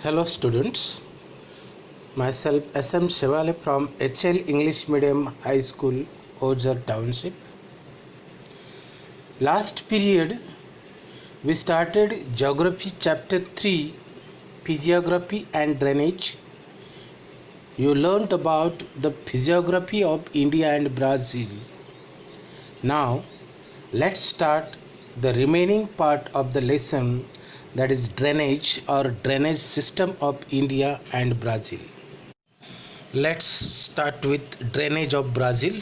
Hello students, myself SM Shivale from HL English Medium High School, Ojar Township. Last period we started Geography Chapter 3, Physiography and Drainage. You learnt about the physiography of India and Brazil. Now let's start the remaining part of the lesson, that is drainage or drainage system of India and Brazil. Let's start with drainage of Brazil.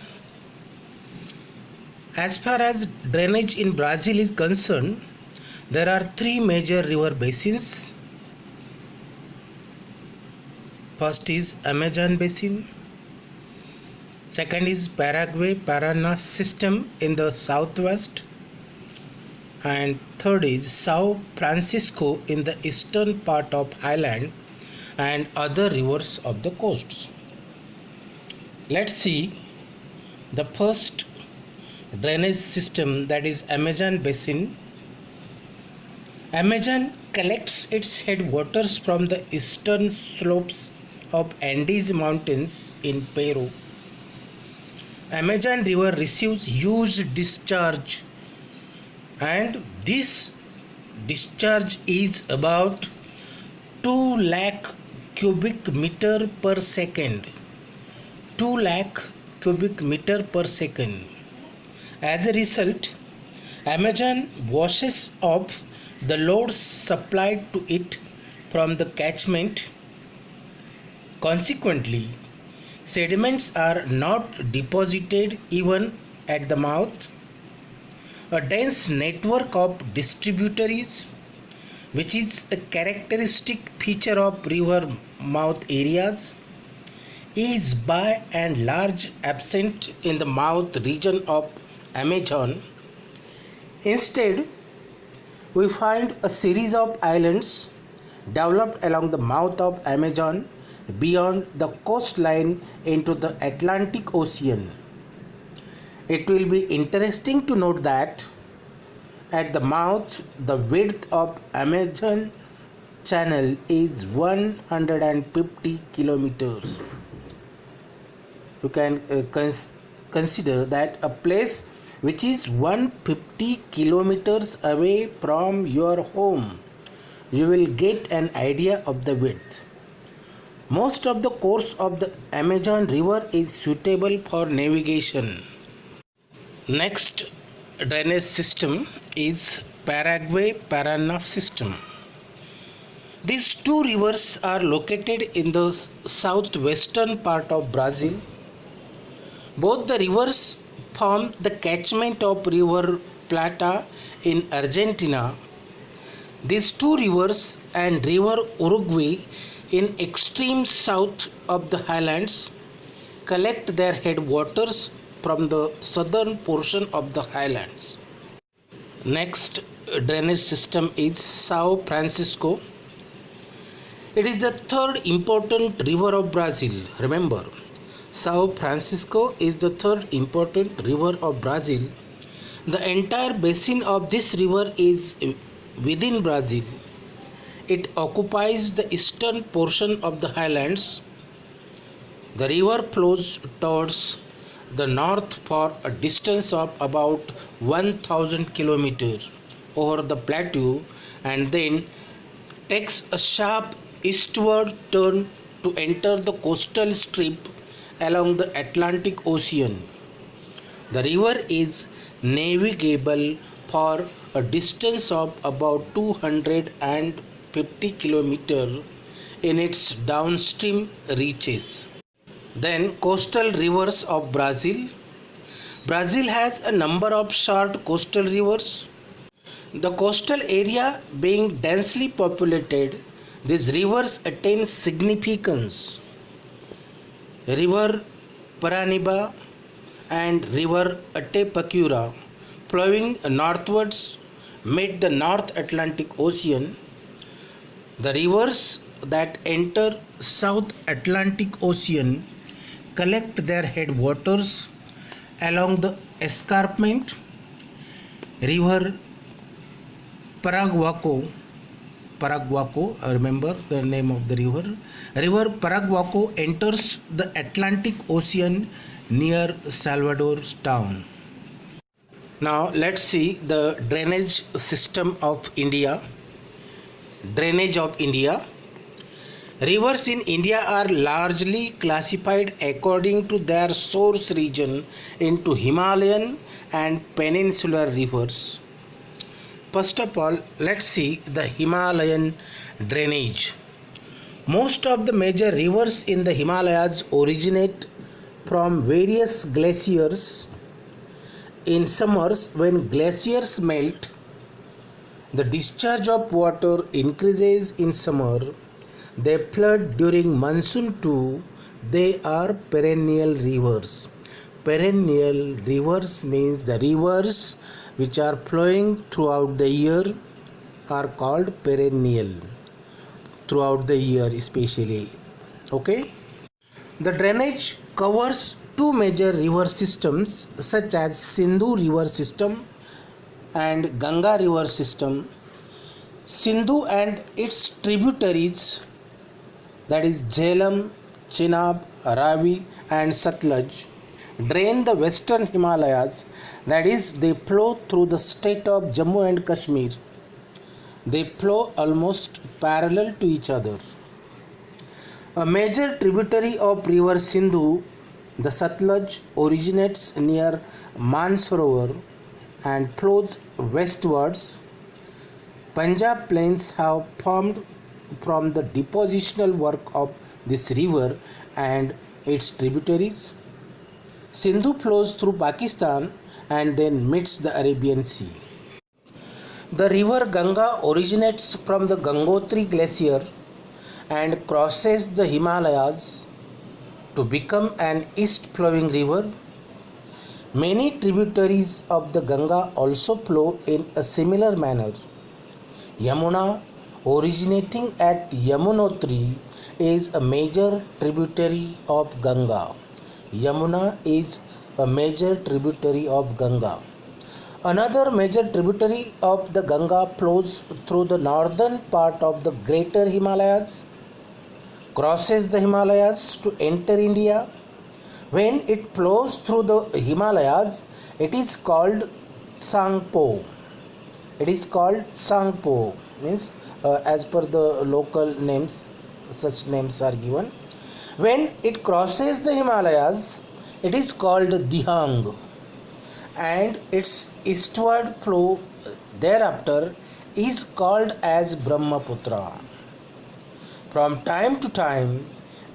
As far as drainage in Brazil is concerned, there are three major river basins. First is Amazon basin, second is Paraguay-Paraná system in the southwest, and third is São Francisco in the eastern part of highland and other rivers of the coasts. Let's see the first drainage system, that is Amazon basin. Amazon collects its headwaters from the eastern slopes of Andes Mountains in Peru. Amazon river receives huge discharge, and this discharge is about 2 lakh cubic meter per second. 2 lakh cubic meter per second. As a result, Amazon washes off the loads supplied to it from the catchment. Consequently, sediments are not deposited even at the mouth. A dense network of distributaries, which is a characteristic feature of river mouth areas, is by and large absent in the mouth region of Amazon. Instead, we find a series of islands developed along the mouth of Amazon beyond the coastline into the Atlantic Ocean. It will be interesting to note that at the mouth, the width of Amazon channel is 150 kilometers. You can consider that a place which is 150 kilometers away from your home, you will get an idea of the width. Most of the course of the Amazon river is suitable for navigation. Next drainage system is Paraguay-Paraná system. These two rivers are located in the southwestern part of Brazil. Both the rivers form the catchment of River Plata in Argentina. These two rivers and River Uruguay in extreme south of the highlands collect their headwaters from the southern portion of the highlands. Next drainage system is São Francisco. It is the third important river of Brazil. Remember, São Francisco is the third important river of Brazil. The entire basin of this river is within Brazil. It occupies the eastern portion of the highlands. The river flows towards the north for a distance of about 1000 kilometers over the plateau and then takes a sharp eastward turn to enter the coastal strip along the Atlantic Ocean. The river is navigable for a distance of about 250 kilometers in its downstream reaches. Then coastal rivers of Brazil. Brazil has a number of short coastal rivers. The coastal area being densely populated, these rivers attain significance. River Paranaíba and River Itapecura, flowing northwards, meet the North Atlantic Ocean. The rivers that enter South Atlantic Ocean collect their headwaters along the escarpment. River Paraguaco Paraguaco. Remember the name of the river. River Paraguaco enters the Atlantic Ocean near Salvador's town. Now let's see the drainage system of India. Drainage of India. Rivers in India are largely classified according to their source region into Himalayan and peninsular rivers. First of all, let's see the Himalayan drainage. Most of the major rivers in the Himalayas originate from various glaciers. In summers, when glaciers melt, the discharge of water increases in summer. They flood during monsoon too. They are perennial rivers. Perennial rivers means the rivers which are flowing throughout the year are called perennial. Throughout the year especially. Okay. The drainage covers two major river systems such as Sindhu river system and Ganga river system. Sindhu and its tributaries, that is Jhelum, Chenab, Ravi and Satluj, drain the western Himalayas, that is they flow through the state of Jammu and Kashmir. They flow almost parallel to each other. A major tributary of river Sindhu, the Satluj, originates near Mansarovar and flows westwards. Punjab plains have formed from the depositional work of this river and its tributaries. Sindhu flows through Pakistan and then meets the Arabian Sea. The river Ganga originates from the Gangotri glacier and crosses the Himalayas to become an east-flowing river. Many tributaries of the Ganga also flow in a similar manner. Yamuna, originating at Yamunotri, is a major tributary of Ganga. Yamuna is a major tributary of Ganga. Another major tributary of the Ganga flows through the northern part of the Greater Himalayas, crosses the Himalayas to enter India. When it flows through the Himalayas, it is called Tsangpo. It is called Tsangpo, means as per the local names, such names are given. When it crosses the Himalayas, it is called Dihang, and its eastward flow thereafter is called as Brahmaputra. From time to time,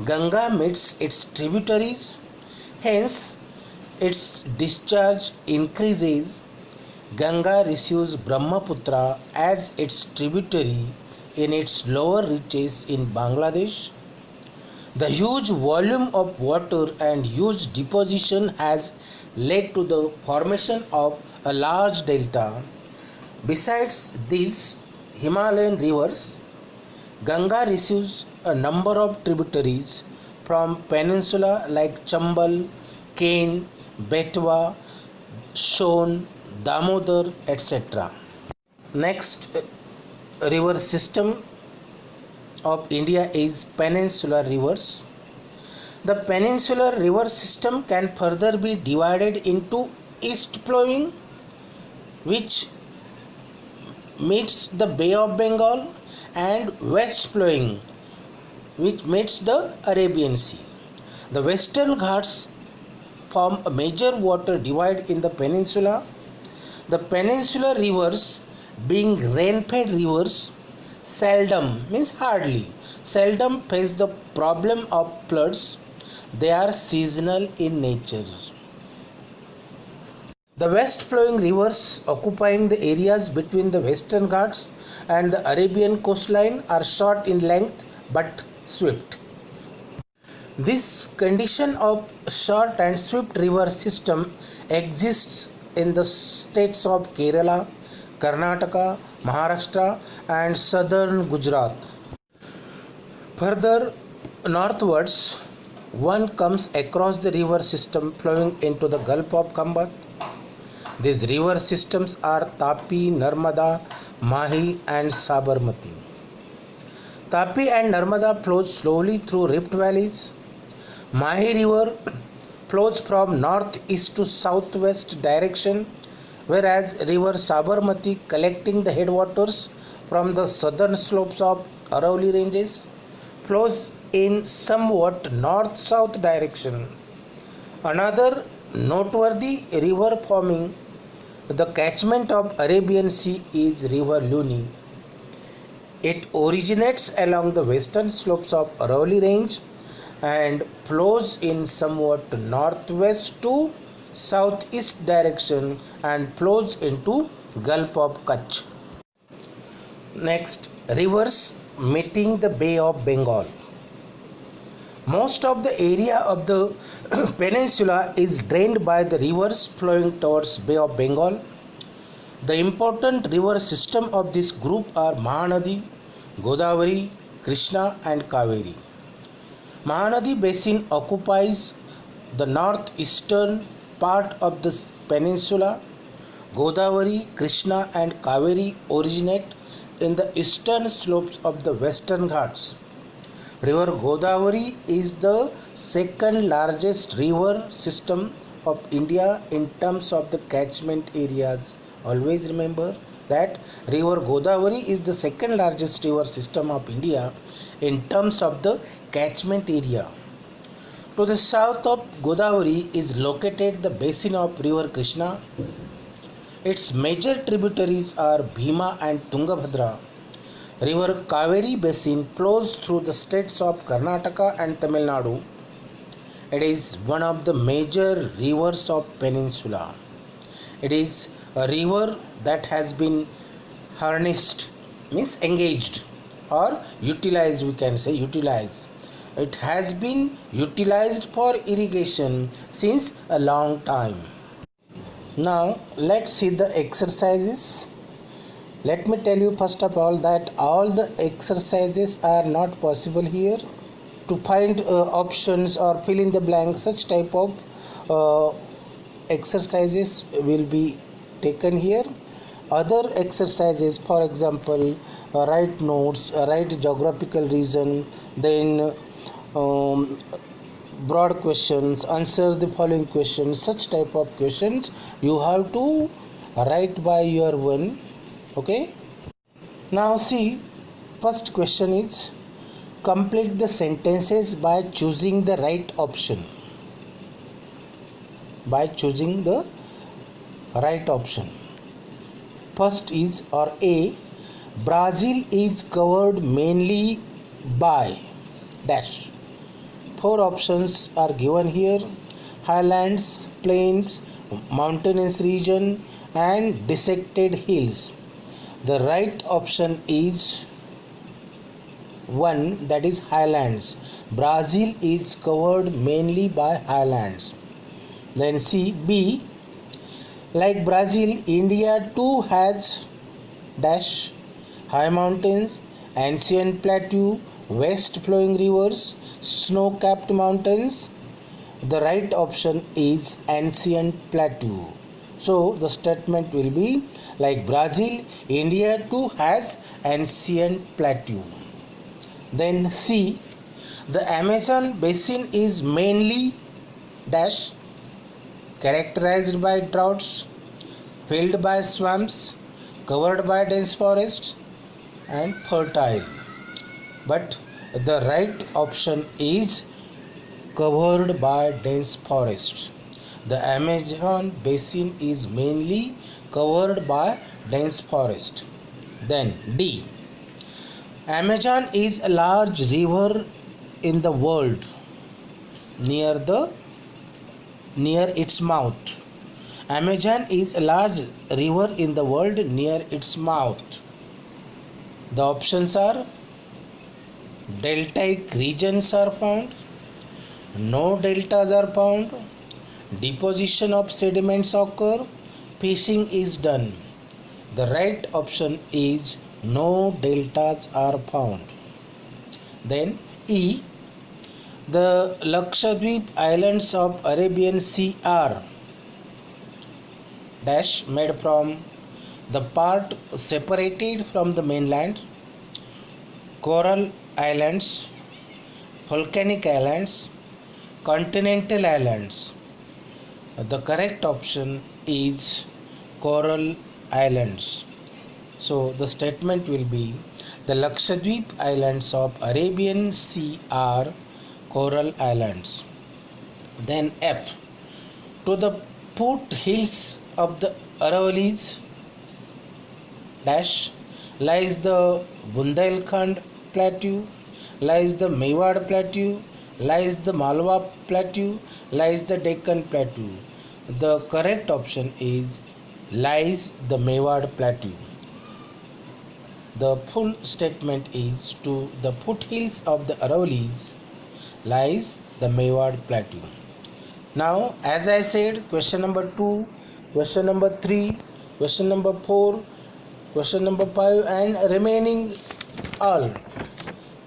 Ganga meets its tributaries, hence its discharge increases. Ganga receives Brahmaputra as its tributary in its lower reaches in Bangladesh. The huge volume of water and huge deposition has led to the formation of a large delta. Besides these Himalayan rivers, Ganga receives a number of tributaries from peninsula like Chambal, Ken, Betwa, Son, Damodar, etc. Next river system of India is peninsular rivers. The peninsular river system can further be divided into east flowing, which meets the Bay of Bengal, and west flowing, which meets the Arabian Sea. The Western Ghats form a major water divide in the peninsula. The peninsular rivers, being rain-fed rivers, seldom, means hardly, seldom face the problem of floods. They are seasonal in nature. The west flowing rivers occupying the areas between the Western Ghats and the Arabian coastline are short in length but swift. This condition of short and swift river system exists in the states of Kerala, Karnataka, Maharashtra and southern Gujarat. Further northwards, one comes across the river system flowing into the Gulf of Khambat. These river systems are Tapi, Narmada, Mahi and Sabarmati. Tapi and Narmada flows slowly through rift valleys. Mahi River flows from northeast to southwest direction, whereas River Sabarmati, collecting the headwaters from the southern slopes of Arauli ranges, flows in somewhat north-south direction. Another noteworthy river forming the catchment of Arabian Sea is River Luni. It originates along the western slopes of Arauli range and flows in somewhat northwest to southeast direction and flows into Gulf of Kutch. Next, rivers meeting the Bay of Bengal. Most of the area of the peninsula is drained by the rivers flowing towards Bay of Bengal. The important river system of this group are Mahanadi, Godavari, Krishna and Kaveri. Mahanadi basin occupies the northeastern part of the peninsula. Godavari, Krishna and Kaveri originate in the eastern slopes of the western Ghats. River Godavari is the second largest river system of India in terms of the catchment areas. Always remember that River Godavari is the second largest river system of India in terms of the catchment area. To the south of Godavari is located the basin of River Krishna. Its major tributaries are Bhima and Tungabhadra. River Kaveri basin flows through the states of Karnataka and Tamil Nadu. It is one of the major rivers of peninsula. It is a river that has been harnessed, means engaged or utilized, we can say utilized. It has been utilized for irrigation since a long time. Now let's see the exercises. Let me tell you first of all that all the exercises are not possible here. To find options or fill in the blank, such type of exercises will be taken here. Other exercises, for example, write notes, write geographical region, then broad questions, answer the following questions, such type of questions you have to write by your own. Okay, now see, first question is complete the sentences by choosing the right option. By choosing the right option. First is or A, Brazil is covered mainly by dash. 4 options are given here: highlands, plains, mountainous region and dissected hills. The right option is 1, that is highlands. Brazil is covered mainly by highlands. Then C, B, like Brazil, India too has dash, high mountains, ancient plateau, west flowing rivers, snow-capped mountains. The right option is ancient plateau. So the statement will be like Brazil, India too has ancient plateau. Then C, the Amazon basin is mainly dash, characterized by droughts, filled by swamps, covered by dense forests and fertile. But the right option is covered by dense forests. The Amazon basin is mainly covered by dense forest. Then D, Amazon is a large river in the world near its mouth. Amazon is a large river in the world near its mouth. The options are deltaic regions are found, no deltas are found, deposition of sediments occur, fishing is done. The right option is no deltas are found. Then E, the Lakshadweep islands of Arabian Sea are dash made from the part separated from the mainland, coral islands, volcanic islands, continental islands. The correct option is coral islands. So the statement will be the Lakshadweep islands of Arabian Sea are coral islands. Then F. To the foothills of the Aravallis dash lies the Bundelkhand plateau, lies the Mewar plateau, lies the Malwa plateau, lies the Deccan plateau. The correct option is lies the Mewar plateau. The full statement is to the foothills of the Aravallis lies the Mewar plateau. Now, as I said, question number 2, question number 3, question number 4, question number 5 and remaining all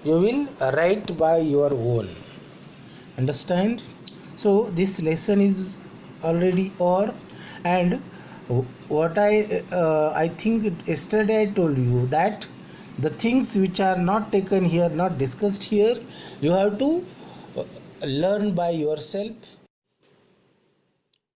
you will write by your own. Understand? So this lesson is already over, and what I think yesterday I told you that the things which are not taken here, not discussed here, you have to learn by yourself.